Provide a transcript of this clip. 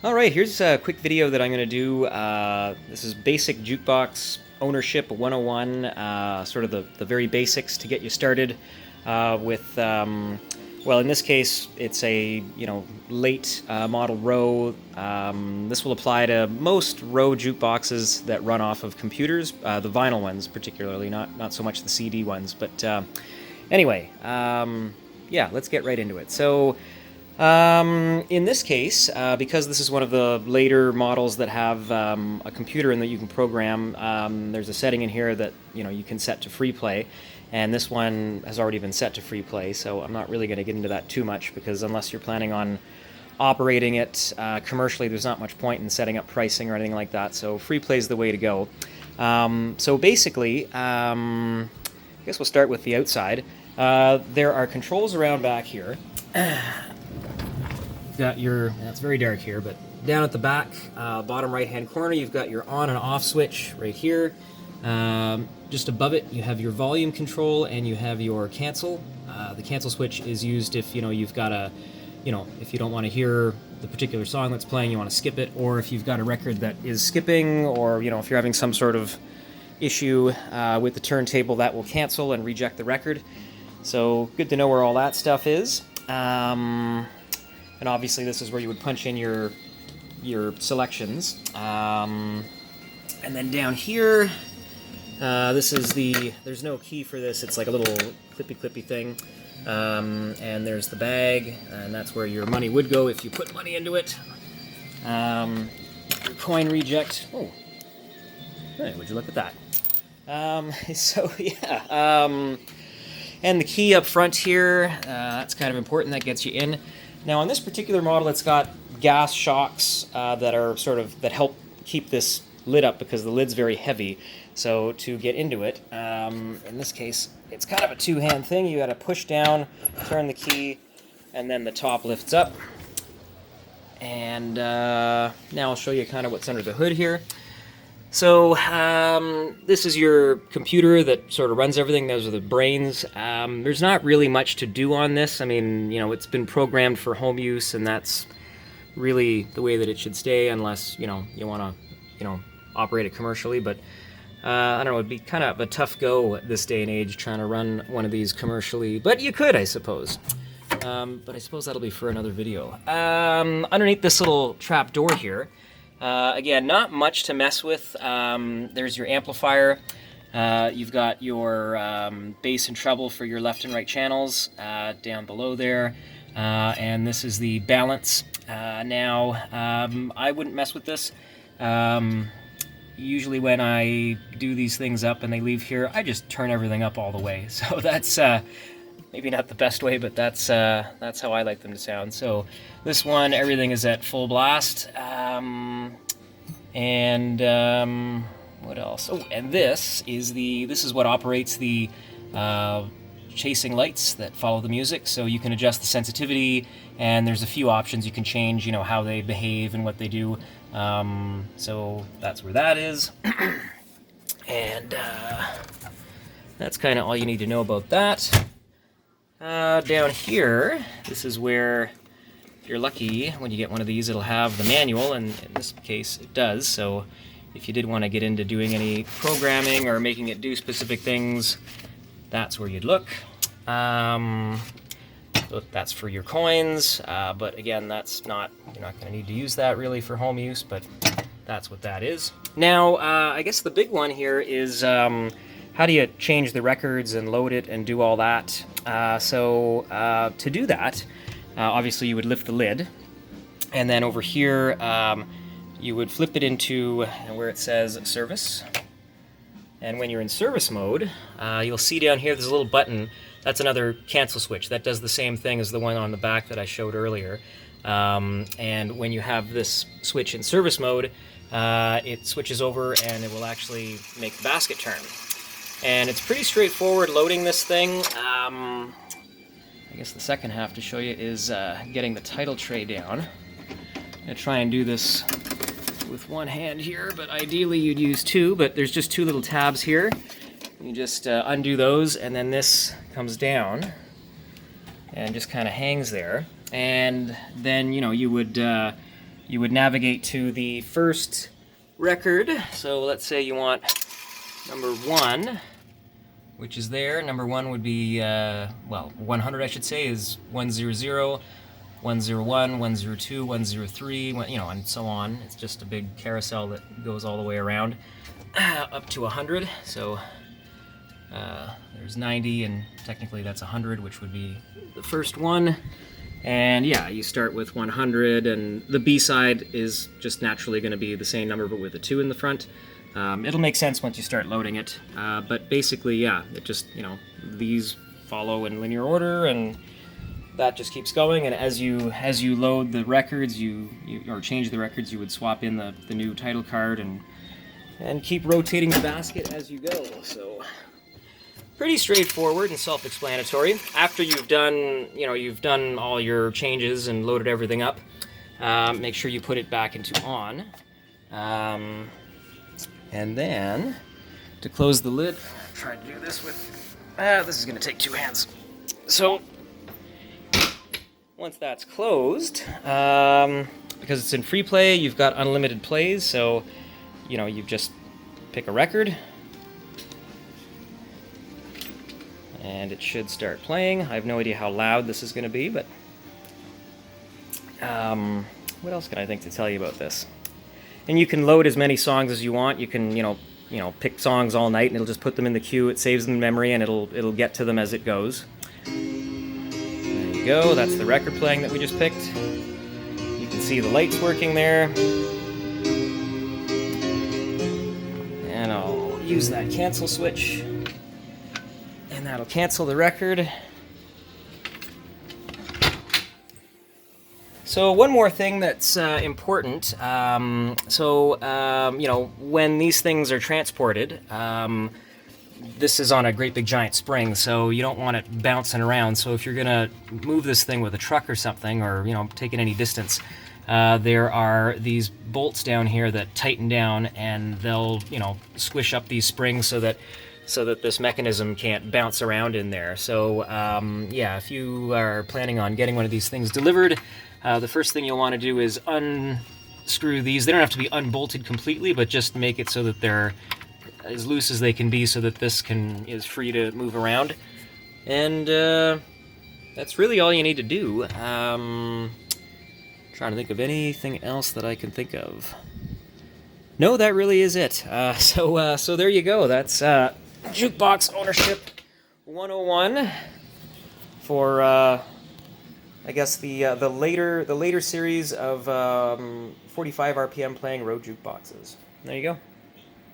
Alright, here's a quick video that I'm going to do. This is basic jukebox ownership 101, sort of the very basics to get you started with, well, in this case, it's a, late model Rowe. This will apply to most Rowe jukeboxes that run off of computers, the vinyl ones particularly, not so much the CD ones. But anyway, yeah, let's get right into it. So, in this case, because this is one of the later models that have a computer in that you can program, there's a setting in here that you can set to free play, and this one has already been set to free play, so I'm not really going to get into that too much, because unless you're planning on operating it commercially, there's not much point in setting up pricing or anything like that, so free play is the way to go. So basically, I guess we'll start with the outside. There are controls around back here. Got your, it's very dark here, but down at the back, bottom right hand corner, you've got your on and off switch right here. Just above it, you have your volume control and you have your cancel. The cancel switch is used if you've got a, if you don't want to hear the particular song that's playing, you want to skip it, or if you've got a record that is skipping, or if you're having some sort of issue with the turntable, that will cancel and reject the record. So good to know where all that stuff is. And obviously this is where you would punch in your selections. And then down here, this is there's no key for this, it's like a little clippy thing. And there's the bag, and that's where your money would go if you put money into it. Your coin reject. Oh, hey, would you look at that? So yeah, and the key up front here, that's kind of important, that gets you in. Now on this particular model, it's got gas shocks that help keep this lid up because the lid's very heavy. So to get into it, in this case, it's kind of a two-hand thing. You got to push down, turn the key, and then the top lifts up. And now I'll show you kind of what's under the hood here. So this is your computer that sort of runs everything. Those are the brains. There's not really much to do on this. I mean, it's been programmed for home use, and that's really the way that it should stay, unless you want to operate it commercially. But I don't know, it'd be kind of a tough go at this day and age trying to run one of these commercially. But you could, I suppose. But I suppose that'll be for another video. Underneath this little trap door here. Again, not much to mess with. There's your amplifier. You've got your bass and treble for your left and right channels down below there. And this is the balance. Now, I wouldn't mess with this. Usually when I do these things up and they leave here, I just turn everything up all the way. So that's maybe not the best way, but that's how I like them to sound. So this one, everything is at full blast. What else? Oh, and this is what operates the chasing lights that follow the music. So you can adjust the sensitivity, and there's a few options you can change, how they behave and what they do. So that's where that is. And that's kind of all you need to know about that. Down here, this is where, if you're lucky, when you get one of these, it'll have the manual, and in this case, it does. So if you did want to get into doing any programming or making it do specific things, that's where you'd look. So that's for your coins, but again, you're not going to need to use that really for home use, but that's what that is. Now, I guess the big one here is how do you change the records and load it and do all that? So to do that, obviously you would lift the lid, and then over here you would flip it into where it says service. And when you're in service mode, you'll see down here there's a little button. That's another cancel switch. That does the same thing as the one on the back that I showed earlier. And when you have this switch in service mode, it switches over and it will actually make the basket turn. And it's pretty straightforward loading this thing. I guess the second half to show you is getting the title tray down. I'm going to try and do this with one hand here, but ideally you'd use two, but there's just two little tabs here. You just undo those, and then this comes down and just kind of hangs there. And then, you would you would navigate to the first record. So let's say you want number 1, which is there. Number 1 would be, well, 100 I should say is 100, 101, 102, 103, you know, and so on. It's just a big carousel that goes all the way around up to 100. So there's 90, and technically that's 100, which would be the first one. And yeah, you start with 100, and the B side is just naturally going to be the same number, but with a 2 in the front. It'll make sense once you start loading it, but basically, yeah, it just, you know, these follow in linear order, and that just keeps going. And as you load the records, or change the records, you would swap in the new title card and keep rotating the basket as you go. So pretty straightforward and self-explanatory. After you've done all your changes and loaded everything up, make sure you put it back into on. And then, to close the lid, I'm gonna try to do this with, this is gonna take 2 hands. So, once that's closed, because it's in free play, you've got unlimited plays, so, you know, you just pick a record, and it should start playing. I have no idea how loud this is gonna be, but, what else can I think to tell you about this? And you can load as many songs as you want. You can, you know, pick songs all night, and it'll just put them in the queue. It saves them in memory, and it'll get to them as it goes. There you go. That's the record playing that we just picked. You can see the lights working there. And I'll use that cancel switch, and that'll cancel the record. So one more thing that's important, you know, when these things are transported, this is on a great big giant spring, so you don't want it bouncing around. So if you're gonna move this thing with a truck or something, or, you know, take it any distance, there are these bolts down here that tighten down, and they'll, you know, squish up these springs so that this mechanism can't bounce around in there. So yeah, if you are planning on getting one of these things delivered, the first thing you'll want to do is unscrew these. They don't have to be unbolted completely, but just make it so that they're as loose as they can be, so that this is free to move around. And that's really all you need to do. Trying to think of anything else that I can think of. No, that really is it. So there you go. That's Jukebox Ownership 101 for I guess the later series of 45 RPM playing Rowe jukeboxes. There you go.